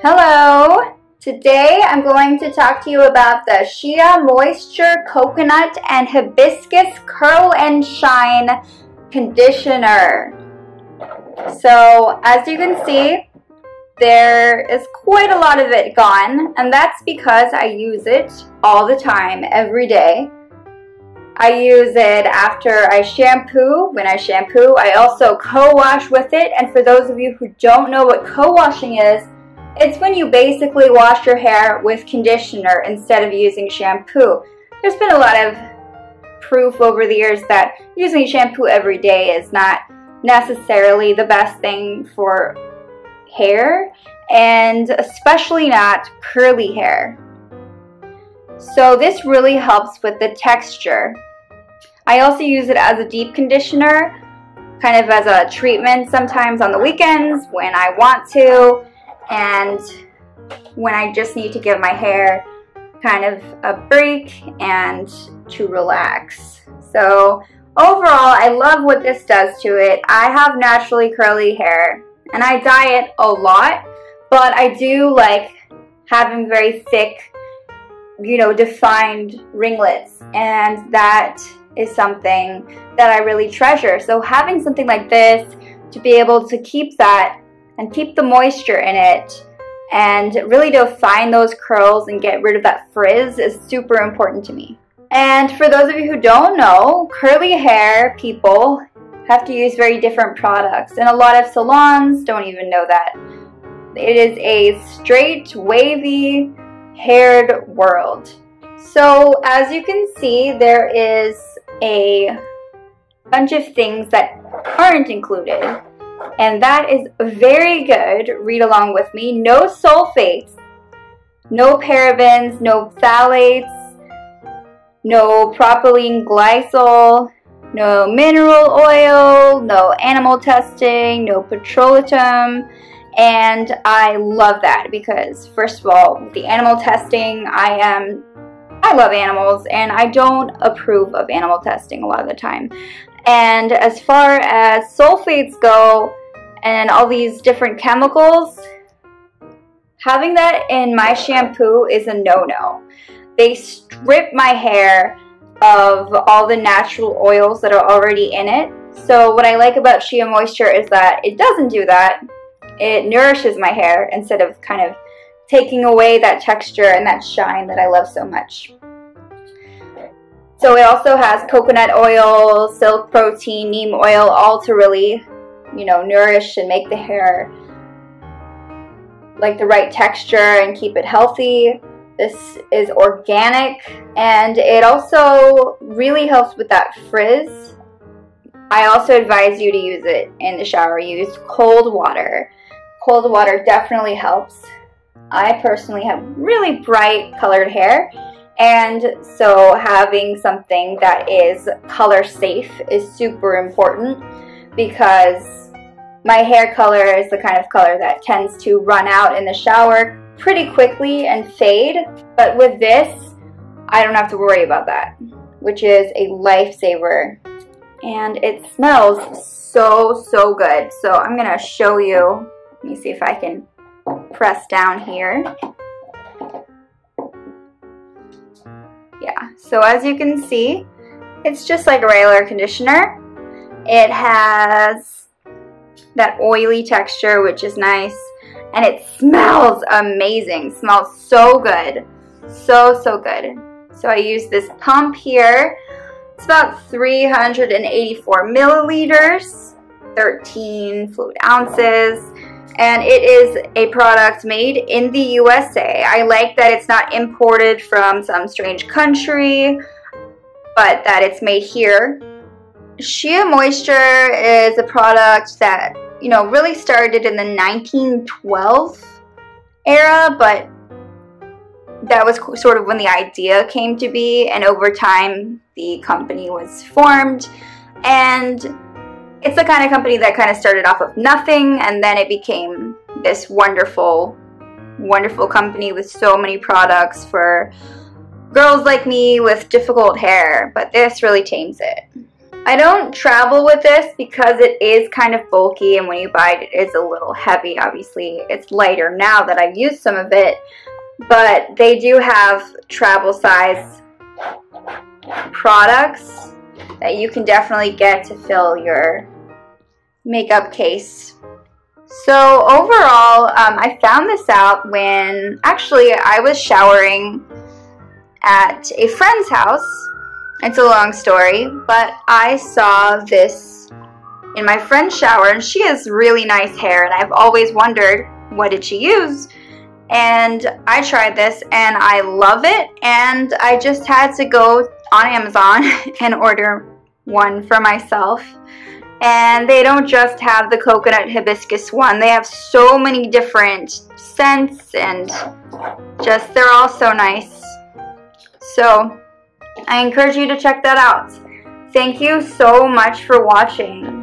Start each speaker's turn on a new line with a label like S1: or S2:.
S1: Hello! Today I'm going to talk to you about the Shea Moisture Coconut and Hibiscus Curl and Shine Conditioner. So as you can see, there is quite a lot of it gone, and that's because I use it all the time, every day. I use it after I shampoo. When I shampoo, I also co-wash with it, and for those of you who don't know what co-washing is, it's when you basically wash your hair with conditioner instead of using shampoo. There's been a lot of proof over the years that using shampoo every day is not necessarily the best thing for hair, and especially not curly hair. So this really helps with the texture. I also use it as a deep conditioner, kind of as a treatment sometimes on the weekends when I want to, and when I just need to give my hair kind of a break and to relax. So overall, I love what this does to it. I have naturally curly hair and I dye it a lot, but I do like having very thick, defined ringlets, and that is something that I really treasure. So having something like this to be able to keep that and keep the moisture in it and really define those curls and get rid of that frizz is super important to me. And for those of you who don't know, curly hair people have to use very different products, and a lot of salons don't even know that. It is a straight, wavy, haired world. So as you can see, there is a bunch of things that aren't included, and that is very good. Read along with me. No sulfates, no parabens, no phthalates, no propylene glycol, no mineral oil, no animal testing, no petrolatum. And I love that because, first of all, with the animal testing, I love animals and I don't approve of animal testing a lot of the time. And as far as sulfates go and all these different chemicals, having that in my shampoo is a no-no. They strip my hair of all the natural oils that are already in it. So what I like about Shea Moisture is that it doesn't do that. It nourishes my hair instead of kind of taking away that texture and that shine that I love so much. So it also has coconut oil, silk protein, neem oil, all to really, nourish and make the hair like the right texture and keep it healthy. This is organic, and it also really helps with that frizz. I also advise you to use it in the shower. Use cold water. Cold water definitely helps. I personally have really bright colored hair, and so having something that is color safe is super important because my hair color is the kind of color that tends to run out in the shower pretty quickly and fade, but with this I don't have to worry about that, which is a lifesaver. And it smells so good. So I'm gonna show you. Let me see if I can press down here. Yeah, so as you can see, it's just like a regular conditioner. It has that oily texture, which is nice, and it smells amazing. Smells so good. So good. So I use this pump here. It's about 384 milliliters, 13 fluid ounces, and it is a product made in the USA. I like that it's not imported from some strange country, but that it's made here. Shea Moisture is a product that, really started in the 1912 era, but that was sort of when the idea came to be, and over time the company was formed, and it's the kind of company that kind of started off of nothing, and then it became this wonderful company with so many products for girls like me with difficult hair. But this really tames it. I don't travel with this because it is kind of bulky, and when you buy it, it is a little heavy. Obviously, it's lighter now that I've used some of it, but they do have travel size products that you can definitely get to fill your makeup case. So overall, I found this out when actually I was showering at a friend's house. It's a long story, but I saw this in my friend's shower, and she has really nice hair, and I've always wondered, what did she use? And I tried this and I love it, and I just had to go on Amazon and order one for myself. And they don't just have the coconut hibiscus one, they have so many different scents, and just they're all so nice. So I encourage you to check that out. Thank you so much for watching.